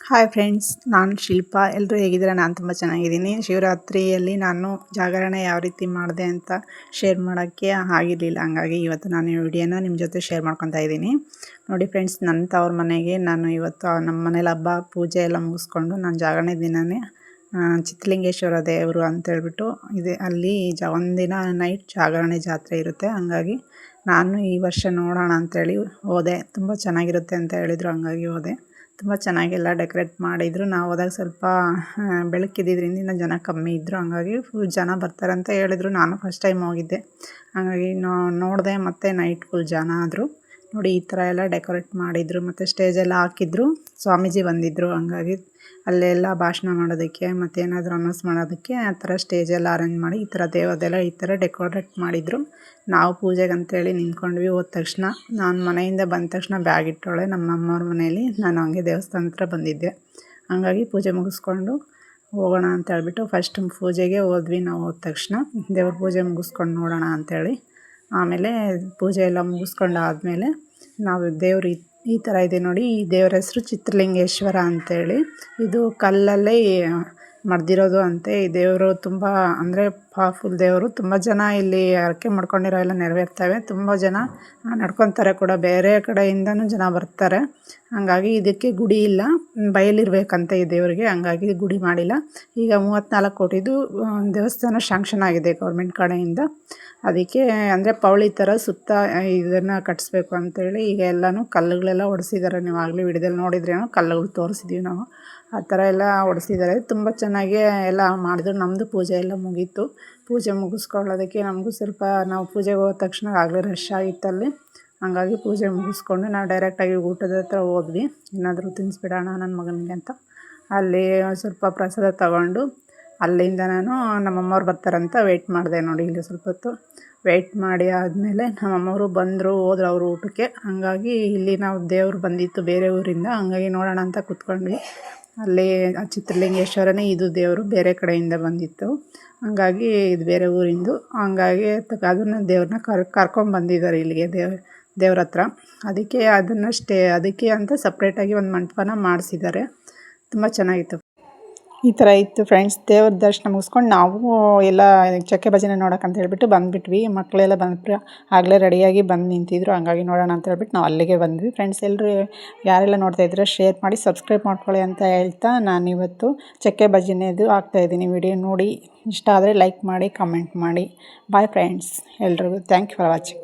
Hi friends, ನಾನು ಶಿಲ್ಪಾ. ಎಲ್ಲರೂ ಹೇಗಿದ್ದೀರಾ? ನಾನು ತುಂಬ ಚೆನ್ನಾಗಿದ್ದೀನಿ. ಶಿವರಾತ್ರಿಯಲ್ಲಿ ನಾನು ಜಾಗರಣೆ ಯಾವ ರೀತಿ ಮಾಡಿದೆ ಅಂತ ಶೇರ್ ಮಾಡೋಕ್ಕೆ ಆಗಿರಲಿಲ್ಲ. ಹಂಗಾಗಿ ಇವತ್ತು ನಾನು ಈ ವಿಡಿಯೋನ ನಿಮ್ಮ ಜೊತೆ ಶೇರ್ ಮಾಡ್ಕೊತಾ ಇದ್ದೀನಿ. ನೋಡಿ ಫ್ರೆಂಡ್ಸ್, ನನ್ನ ತವ್ರ ಮನೆಗೆ ನಾನು ಇವತ್ತು ನಮ್ಮ ಮನೇಲಿ ಹಬ್ಬ ಪೂಜೆ ಎಲ್ಲ ಮುಗಿಸ್ಕೊಂಡು ನಾನು ಜಾಗರಣೆ ದಿನವೇ ಚಿತ್ರಲಿಂಗೇಶ್ವರ ದೇವರು ಅಂತೇಳ್ಬಿಟ್ಟು ಇದೆ, ಅಲ್ಲಿ ಒಂದಿನ ನೈಟ್ ಜಾಗರಣೆ ಜಾತ್ರೆ ಇರುತ್ತೆ. ಹಂಗಾಗಿ ನಾನು ಈ ವರ್ಷ ನೋಡೋಣ ಅಂಥೇಳಿ ಹೋದೆ. ತುಂಬ ಚೆನ್ನಾಗಿರುತ್ತೆ ಅಂತ ಹೇಳಿದರು, ಹಂಗಾಗಿ ಹೋದೆ. ತುಂಬ ಚೆನ್ನಾಗೆಲ್ಲ ಡೆಕೋರೇಟ್ ಮಾಡಿದರು. ನಾವು ಹೋದಾಗ ಸ್ವಲ್ಪ ಬೆಳಕಿದ್ದಿದ್ದರಿಂದ ಜನ ಕಮ್ಮಿ ಇದ್ದರು. ಹಂಗಾಗಿ ಫುಲ್ ಜನ ಬರ್ತಾರೆ ಅಂತ ಹೇಳಿದರು. ನಾನು ಫಸ್ಟ್ ಟೈಮ್ ಹೋಗಿದ್ದೆ, ಹಾಗಾಗಿ ನೋಡಿದೆ. ಮತ್ತು ನೈಟ್ ಫುಲ್ ಜನ ಆದರು. ನೋಡಿ, ಈ ಥರ ಎಲ್ಲ ಡೆಕೋರೇಟ್ ಮಾಡಿದರು. ಮತ್ತು ಸ್ಟೇಜೆಲ್ಲ ಹಾಕಿದ್ರು, ಸ್ವಾಮೀಜಿ ಬಂದಿದ್ದರು. ಹಂಗಾಗಿ ಅಲ್ಲೆಲ್ಲ ಭಾಷಣ ಮಾಡೋದಕ್ಕೆ ಮತ್ತು ಏನಾದರೂ ಅನೌನ್ಸ್ ಮಾಡೋದಕ್ಕೆ ಆ ಥರ ಸ್ಟೇಜೆಲ್ಲ ಅರೇಂಜ್ ಮಾಡಿ ಈ ಥರ ದೇವದೆಲ್ಲ ಈ ಥರ ಡೆಕೋರೇಟ್ ಮಾಡಿದರು. ನಾವು ಪೂಜೆಗೆ ಅಂತೇಳಿ ನಿಂತ್ಕೊಂಡ್ವಿ. ಹೋದ ತಕ್ಷಣ ನಾನು ಮನೆಯಿಂದ ಬಂದ ತಕ್ಷಣ ಬ್ಯಾಗ್ ಇಟ್ಟೋಳೆ ನಮ್ಮ ಅಮ್ಮವ್ರ ಮನೆಯಲ್ಲಿ. ನಾನು ಹಂಗೆ ದೇವಸ್ಥಾನ ಹತ್ರ ಬಂದಿದ್ದೆ. ಹಂಗಾಗಿ ಪೂಜೆ ಮುಗಿಸ್ಕೊಂಡು ಹೋಗೋಣ ಅಂತ ಹೇಳ್ಬಿಟ್ಟು ಫಸ್ಟ್ ಪೂಜೆಗೆ ಹೋದ್ವಿ. ನಾವು ಹೋದ ತಕ್ಷಣ ದೇವ್ರ ಪೂಜೆ ಮುಗಿಸ್ಕೊಂಡು ನೋಡೋಣ ಅಂಥೇಳಿ. ಆಮೇಲೆ ಪೂಜೆ ಎಲ್ಲ ಮುಗಿಸ್ಕೊಂಡಾದಮೇಲೆ ನಾವು ದೇವ್ರು ಈ ಥರ ಇದೆ ನೋಡಿ. ಈ ದೇವ್ರ ಹೆಸರು ಚಿತ್ರಲಿಂಗೇಶ್ವರ ಅಂಥೇಳಿ. ಇದು ಕಲ್ಲಲ್ಲೇ ಮಡ್ದಿರೋದು ಅಂತೆ. ಈ ದೇವರು ತುಂಬ ಅಂದರೆ ಪವರ್ಫುಲ್ ದೇವರು. ತುಂಬ ಜನ ಇಲ್ಲಿ ಹರಕೆ ಮಾಡ್ಕೊಂಡಿರೋ ಎಲ್ಲ ನೆರವೇರ್ತವೆ. ತುಂಬ ಜನ ನಡ್ಕೊತಾರೆ ಕೂಡ, ಬೇರೆ ಕಡೆಯಿಂದನೂ ಜನ ಬರ್ತಾರೆ. ಹಾಗಾಗಿ ಇದಕ್ಕೆ ಗುಡಿ ಇಲ್ಲ, ಬಯಲಿರಬೇಕಂತ ಈ ದೇವರಿಗೆ. ಹಂಗಾಗಿ ಗುಡಿ ಮಾಡಿಲ್ಲ. ಈಗ 34 ಕೋಟಿದು ದೇವಸ್ಥಾನ ಶಾಂಕ್ಷನ್ ಆಗಿದೆ ಗೌರ್ಮೆಂಟ್ ಕಡೆಯಿಂದ. ಅದಕ್ಕೆ ಅಂದರೆ ಪೌಳಿ ಥರ ಸುತ್ತ ಇದನ್ನು ಕಟ್ಟಿಸ್ಬೇಕು ಅಂತೇಳಿ ಈಗ ಎಲ್ಲನೂ ಕಲ್ಲುಗಳೆಲ್ಲ ಹೊಡೆಸಿದ್ದಾರೆ. ನೀವು ಆಗಲೇ ವಿಡಿಯೋದಲ್ಲಿ ನೋಡಿದ್ರೇನೋ, ಕಲ್ಲುಗಳು ತೋರಿಸಿದ್ದೀವಿ ನಾವು. ಆ ಥರ ಎಲ್ಲ ಹೊಡೆಸಿದ್ದಾರೆ. ತುಂಬ ಚೆನ್ನಾಗಿ ಎಲ್ಲ ಮಾಡಿದ್ರು. ನಮ್ಮದು ಪೂಜೆ ಎಲ್ಲ ಮುಗೀತು. ಪೂಜೆ ಮುಗಿಸ್ಕೊಳ್ಳೋದಕ್ಕೆ ನಮಗೂ ಸ್ವಲ್ಪ, ನಾವು ಪೂಜೆಗೆ ಹೋದ ತಕ್ಷಣ ಆಗಲೇ ರಶ್ ಆಗಿತ್ತಲ್ಲಿ. ಹಂಗಾಗಿ ಪೂಜೆ ಮುಗಿಸ್ಕೊಂಡು ನಾವು ಡೈರೆಕ್ಟಾಗಿ ಊಟದ ಹತ್ರ ಹೋದ್ವಿ. ಏನಾದರೂ ತಿನ್ನಿಸ್ಬಿಡೋಣ ನನ್ನ ಮಗನಿಗೆ ಅಂತ. ಅಲ್ಲಿ ಸ್ವಲ್ಪ ಪ್ರಸಾದ ತಗೊಂಡು ಅಲ್ಲಿಂದ ನಾನು ನಮ್ಮಮ್ಮವ್ರು ಬರ್ತಾರಂತ ವೆಯ್ಟ್ ಮಾಡಿದೆ. ನೋಡಿ, ಇಲ್ಲಿ ಸ್ವಲ್ಪ ಹೊತ್ತು ವೆಯ್ಟ್ ಮಾಡಿ ಆದಮೇಲೆ ನಮ್ಮಮ್ಮವರು ಬಂದರು, ಹೋದ್ರು ಅವರು ಊಟಕ್ಕೆ. ಹಂಗಾಗಿ ಇಲ್ಲಿ ನಾವು ದೇವರು ಬಂದಿತ್ತು ಬೇರೆ ಊರಿಂದ, ಹಂಗಾಗಿ ನೋಡೋಣ ಅಂತ ಕೂತ್ಕೊಂಡ್ವಿ. ಅಲ್ಲಿ ಚಿತ್ರಲಿಂಗೇಶ್ವರನೇ ಇದು ದೇವರು, ಬೇರೆ ಕಡೆಯಿಂದ ಬಂದಿತ್ತು. ಹಂಗಾಗಿ ಇದು ಬೇರೆ ಊರಿಂದು. ಹಂಗಾಗಿ ಅದನ್ನು ದೇವ್ರನ್ನ ಕರ್ಕೊಂಬಂದಿದ್ದಾರೆ ಇಲ್ಲಿಗೆ ದೇವ್ರ ಹತ್ರ. ಅದಕ್ಕೆ ಅದಕ್ಕೆ ಅಂತ ಸಪ್ರೇಟಾಗಿ ಒಂದು ಮಂಟಪನ ಮಾಡಿಸಿದ್ದಾರೆ. ತುಂಬ ಚೆನ್ನಾಗಿತ್ತು. ಈ ಥರ ಇತ್ತು ಫ್ರೆಂಡ್ಸ್. ದೇವ್ರ ದರ್ಶನ ಮುಗಿಸ್ಕೊಂಡು ನಾವು ಎಲ್ಲ ಚಕ್ಕೆ ಭಜನೆ ನೋಡೋಕ್ಕಂತ ಹೇಳ್ಬಿಟ್ಟು ಬಂದುಬಿಟ್ವಿ. ಮಕ್ಕಳೆಲ್ಲ ಬಂದುಬಿಟ್ಟು ಆಗಲೇ ರೆಡಿಯಾಗಿ ಬಂದು ನಿಂತಿದ್ರು. ಹಂಗಾಗಿ ನೋಡೋಣ ಅಂತ ಹೇಳ್ಬಿಟ್ಟು ನಾವು ಅಲ್ಲಿಗೆ ಬಂದ್ವಿ. ಫ್ರೆಂಡ್ಸ್, ಎಲ್ಲರೂ ಯಾರೆಲ್ಲ ನೋಡ್ತಾ ಇದ್ರೆ ಶೇರ್ ಮಾಡಿ, ಸಬ್ಸ್ಕ್ರೈಬ್ ಮಾಡ್ಕೊಳ್ಳಿ ಅಂತ ಹೇಳ್ತಾ ನಾನಿವತ್ತು ಚಕ್ಕೆ ಭಜನೆದು ಹಾಕ್ತಾಯಿದ್ದೀನಿ ವಿಡಿಯೋ. ನೋಡಿ, ಇಷ್ಟ ಆದರೆ ಲೈಕ್ ಮಾಡಿ, ಕಮೆಂಟ್ ಮಾಡಿ. ಬಾಯ್ ಫ್ರೆಂಡ್ಸ್, ಎಲ್ರಿಗೂ ಥ್ಯಾಂಕ್ ಯು ಫಾರ್ ವಾಚಿಂಗ್.